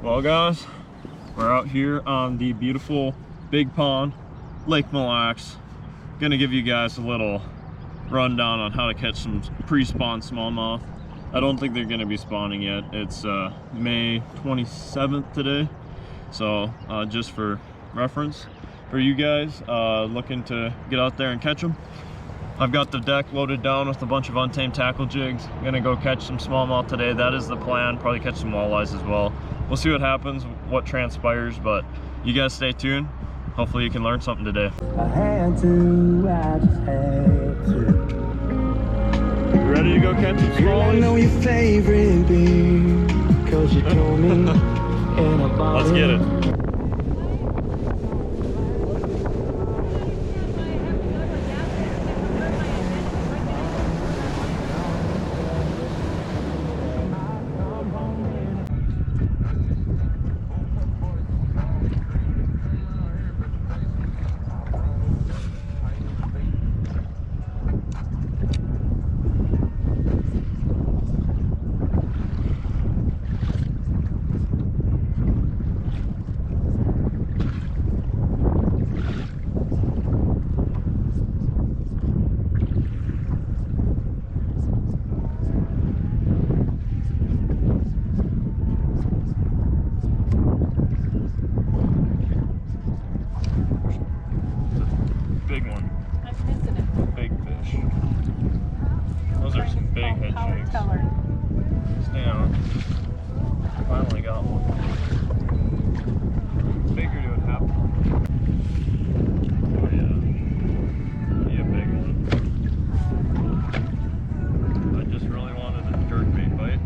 Well guys, we're out here on the beautiful big pond, Lake Mille. Gonna give you guys a little rundown on how to catch some pre-spawn smallmouth. I don't think they're gonna be spawning yet. It's May 27th today. So just for reference for you guys looking to get out there and catch them. I've got the deck loaded down with a bunch of untamed tackle jigs. I'm gonna go catch some smallmouth today. That is the plan. Probably catch some walleyes as well. We'll see what happens, what transpires, but you guys stay tuned. Hopefully you can learn something today. I had to, I just had to. You ready to go catch some smallies? I know your favorite beer, cause you told me in a bottle. Let's get it. Big one. I'm missing it. Big fish. Those are some big head shakes. Stay on. Finally got one. Figured it would happen. Oh yeah. Yeah, big one. I just really wanted a jerkbait bite.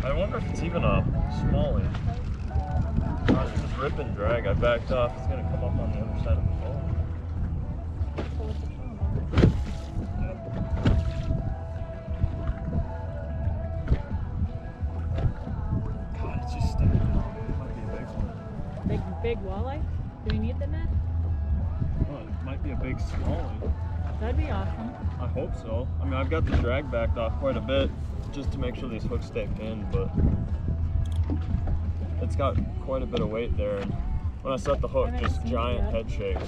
I wonder if it's even a smallie. It's just rip and drag. I backed off. It's gonna come up on the other side of the boat. God, it's just sticking. It might be a big one. Big walleye? Do we need the net? Oh, it might be a big smallie. That'd be awesome. I hope so. I mean, I've got the drag backed off quite a bit just to make sure these hooks stay pinned, but it's got quite a bit of weight there. And when I set the hook, just giant head shakes.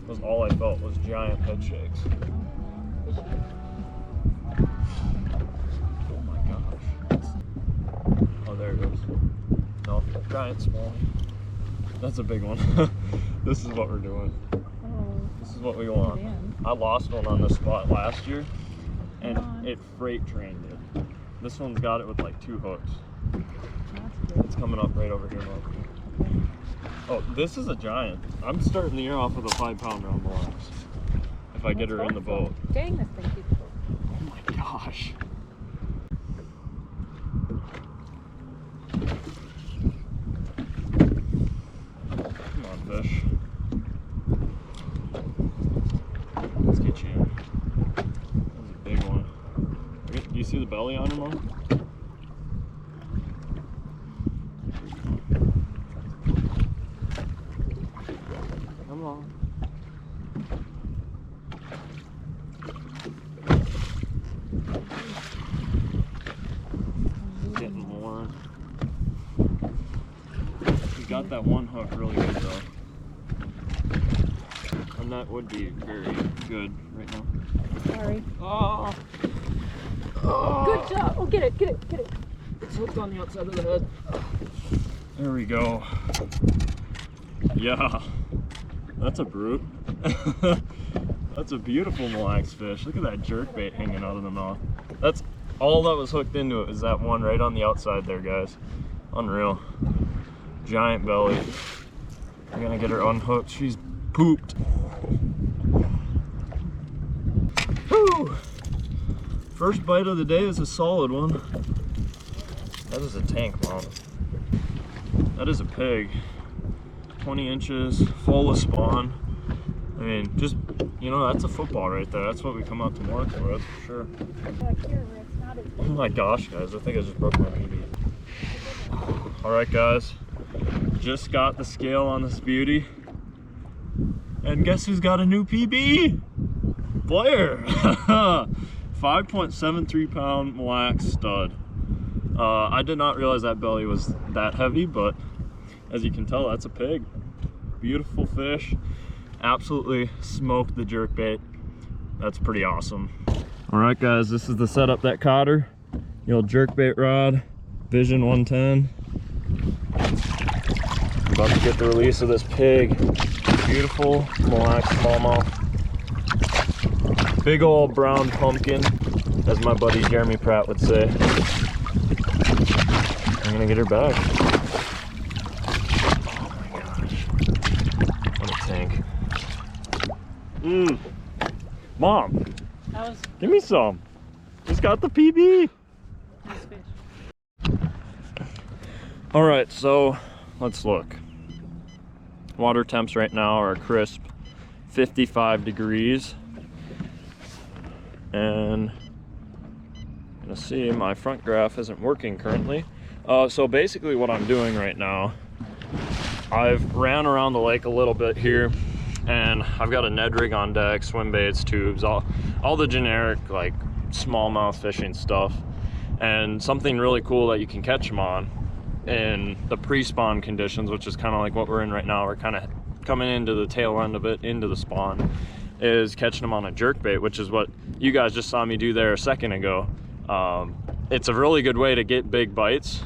Was all I felt was giant head shakes. Oh my gosh. Oh, there it goes. No, giant small. That's a big one. This is what we're doing. Oh, This is what we want. I lost one on this spot last year, and it freight trained it. This one's got it with like 2 hooks. that's good. It's coming up right over here, Mark. Oh, this is a giant. I'm starting the year off with a 5-pound round box. If I get her in the boat. Dang, this thing keeps going. Oh my gosh. Come on, fish. Let's get you in. That's a big one. Do you see the belly on him, Mom? Come on. Getting more. He's got that one hook really good though. And that would be very good right now. Sorry. Oh! Good job. Oh, get it. It's hooked on the outside of the head. There we go. Yeah. That's a brute. That's a beautiful Mille fish. Look at that jerkbait hanging out of the mouth. That's all that was hooked into it, is that one right on the outside there, guys. Unreal. Giant belly. I'm gonna get her unhooked. She's pooped. Woo! First bite of the day is a solid one. That is a tank, Mom. That is a pig. 20 inches, full of spawn. I mean, just, you know, that's a football right there. That's what we come out to work for, that's for sure. Oh my gosh, guys, I think I just broke my PB. All right, guys, just got the scale on this beauty. And guess who's got a new PB? Blair. 5.73 pound Mille stud. I did not realize that belly was that heavy, but as you can tell, that's a pig. Beautiful fish. Absolutely smoked the jerkbait. That's pretty awesome. All right, guys, this is the setup that caught her. The old jerkbait rod, Vision 110. About to get the release of this pig. Beautiful Mille smallmouth. Big old brown pumpkin, as my buddy Jeremy Pratt would say. I'm gonna get her back. Oh my gosh. What a tank. Mom, give me some. Just got the PB. Nice fish. All right, so let's look. Water temps right now are crisp 55 degrees. And I'm gonna see, my front graph isn't working currently. So basically what I'm doing right now, I've ran around the lake a little bit here, and I've got a Ned rig on deck, swim baits, tubes, all the generic like smallmouth fishing stuff. And something really cool that you can catch them on in the pre-spawn conditions, which is kind of like what we're in right now. We're kind of coming into the tail end of it, into the spawn, is catching them on a jerkbait, which is what you guys just saw me do there a second ago. It's a really good way to get big bites,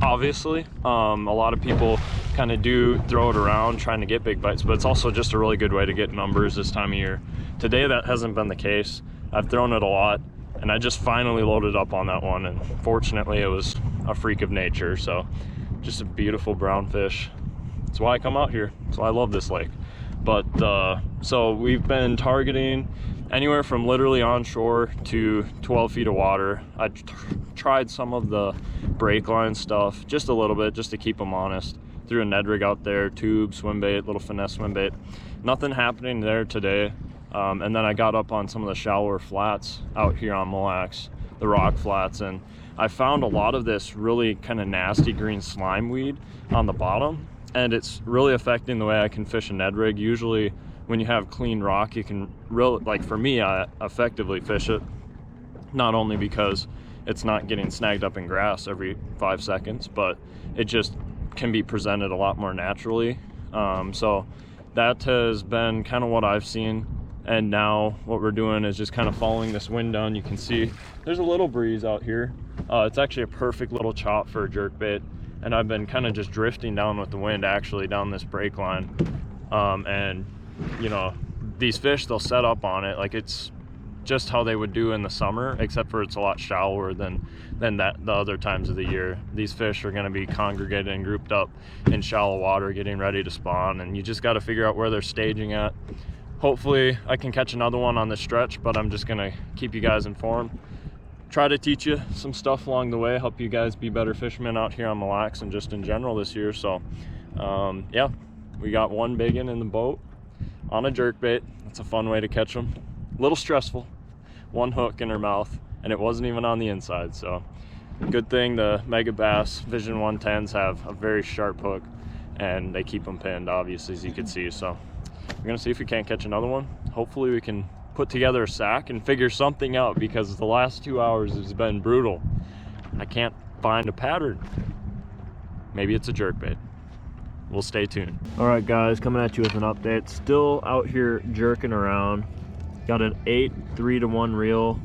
obviously. A lot of people kind of do throw it around trying to get big bites, but it's also just a really good way to get numbers this time of year. Today that hasn't been the case. I've thrown it a lot, and I just finally loaded up on that one, and fortunately it was a freak of nature. So just a beautiful brown fish. That's why I come out here. That's why I love this lake. But so we've been targeting anywhere from literally onshore to 12 feet of water. I tried some of the brake line stuff, just a little bit, just to keep them honest. Threw a Ned rig out there, tube, swim bait, little finesse swim bait. Nothing happening there today. And then I got up on some of the shallower flats out here on Mille, the rock flats, and I found a lot of this really kind of nasty green slime weed on the bottom, and it's really affecting the way I can fish a Ned rig. Usually when you have clean rock, you can really, like for me, I effectively fish it, not only because it's not getting snagged up in grass every 5 seconds, but it just can be presented a lot more naturally. So that has been kind of what I've seen. And now what we're doing is just kind of following this wind down. You can see there's a little breeze out here. It's actually a perfect little chop for a jerkbait. And I've been kind of just drifting down with the wind, actually down this brake line. And you know, these fish, they'll set up on it like it's just how they would do in the summer, except for it's a lot shallower than the other times of the year. These fish are going to be congregated and grouped up in shallow water, getting ready to spawn, and you just got to figure out where they're staging at. Hopefully I can catch another one on this stretch, but I'm just gonna keep you guys informed. Try to teach you some stuff along the way, help you guys be better fishermen out here on Mille and just in general this year. So yeah, we got one big one in the boat on a jerkbait. That's a fun way to catch them. A little stressful. One hook in her mouth, and it wasn't even on the inside. So good thing the Mega Bass Vision 110s have a very sharp hook, and they keep them pinned, obviously, as you can see. So we're gonna see if we can't catch another one. Hopefully we can put together a sack and figure something out, because the last 2 hours has been brutal. I can't find a pattern. Maybe it's a jerkbait. We'll stay tuned. All right, guys, coming at you with an update. Still out here jerking around. Got an 8 3-to-1 reel,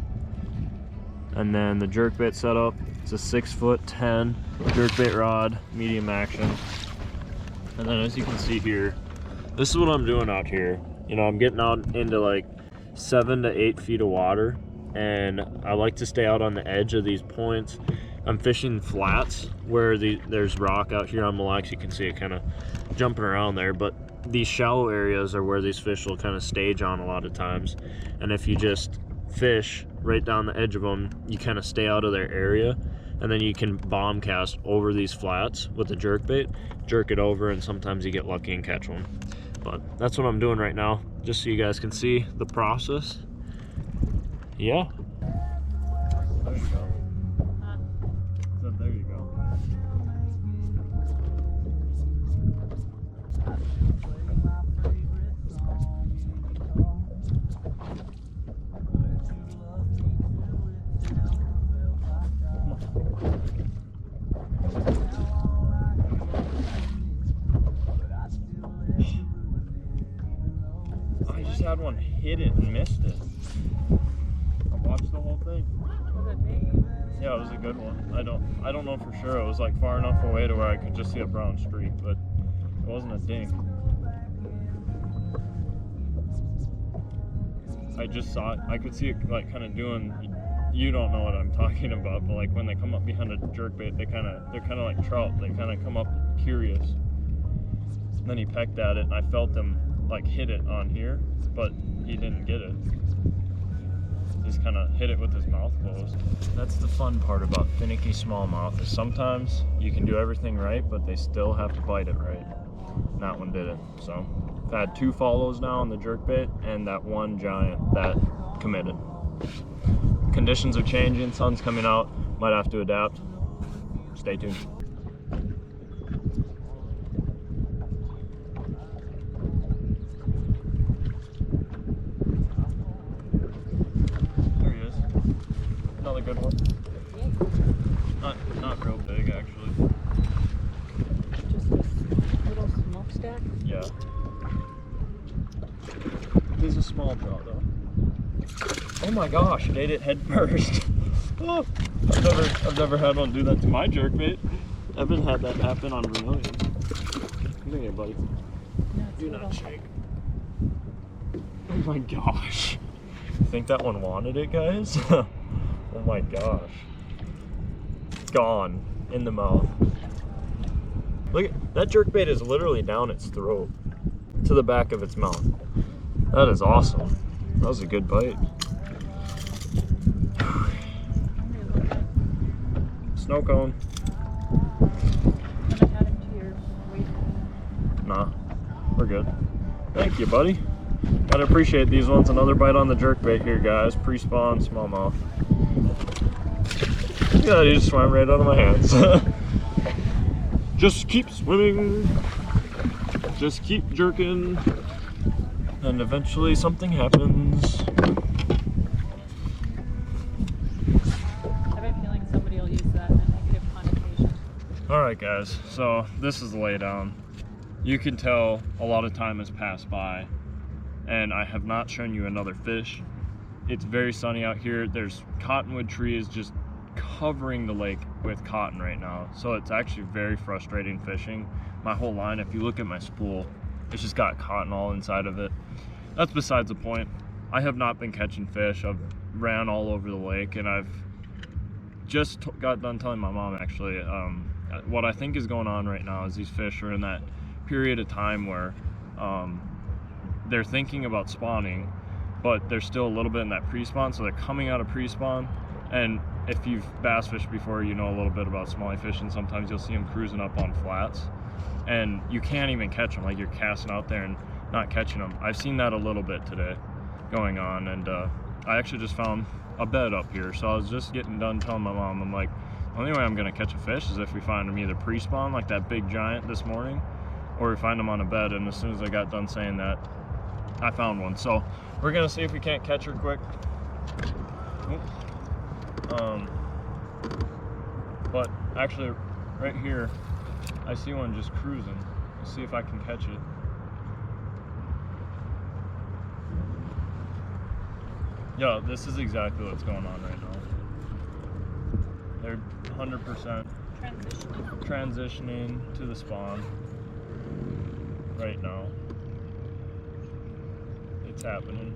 and then the jerkbait setup. It's a 6'10" jerkbait rod, medium action. And then as you can see here, this is what I'm doing out here. You know, I'm getting out into like 7 to 8 feet of water, and I like to stay out on the edge of these points. I'm fishing flats where there's rock out here on Mille. You can see it kind of jumping around there, but these shallow areas are where these fish will kind of stage on a lot of times. And if you just fish right down the edge of them, you kind of stay out of their area, and then you can bomb cast over these flats with the jerkbait, jerk it over, and sometimes you get lucky and catch one. But that's what I'm doing right now, just so you guys can see the process. Yeah. There you go. There you go. hit it and missed it. I watched the whole thing. Was it big? Yeah, it was a good one. I don't know for sure. It was like far enough away to where I could just see a brown streak, but it wasn't a dink. I just saw it. I could see it like kind of doing. You don't know what I'm talking about, but like when they come up behind a jerkbait, they're kind of like trout. They kind of come up curious. And then he pecked at it, and I felt him like hit it on here, but he didn't get it. Just kind of hit it with his mouth closed. That's the fun part about finicky smallmouth is sometimes you can do everything right, but they still have to bite it right. And that one didn't. So I've had 2 follows now on the jerkbait, and that one giant that committed. Conditions are changing, sun's coming out, might have to adapt. Stay tuned. There he is. Another good one. Not real big actually. Just this little smokestack? Yeah. He's a small trout though. Oh my gosh, it ate it head first. Oh, I've never had one do that to my jerkbait. I haven't had that happen on vermilion. Come here, buddy. No, it's Do little. not shake. Oh my gosh. You think that one wanted it, guys? Oh my gosh. Gone in the mouth. Look at that jerkbait is literally down its throat to the back of its mouth. That is awesome. That was a good bite. Snow cone. Haven't had him to your weight. Nah, we're good. Thank you, buddy. Gotta appreciate these ones. Another bite on the jerkbait here, guys. Pre-spawn smallmouth. Yeah, he just swam right out of my hands. Just keep swimming. Just keep jerking. And eventually something happens. I have a feeling somebody will use that in a negative connotation. Alright guys, so this is the laydown. You can tell a lot of time has passed by and I have not shown you another fish. It's very sunny out here. There's cottonwood trees just covering the lake with cotton right now. So it's actually very frustrating fishing. My whole line, if you look at my spool, it's just got cotton all inside of it. That's besides the point. I have not been catching fish. I've ran all over the lake and I've just got done telling my mom actually, what I think is going on right now is these fish are in that period of time where they're thinking about spawning, but they're still a little bit in that pre-spawn, so they're coming out of pre-spawn. And if you've bass fished before, you know a little bit about smallie fishing. Sometimes you'll see them cruising up on flats and you can't even catch them, like you're casting out there and not catching them. I've seen that a little bit today going on, and I actually just found a bed up here. So I was just getting done telling my mom, I'm like, the only way I'm gonna catch a fish is if we find them either pre-spawn, like that big giant this morning, or we find them on a bed. And as soon as I got done saying that, I found one. So we're gonna see if we can't catch her quick. But actually right here, I see one just cruising. Let's see if I can catch it. Yeah, this is exactly what's going on right now. They're 100% transitioning to the spawn right now. It's happening.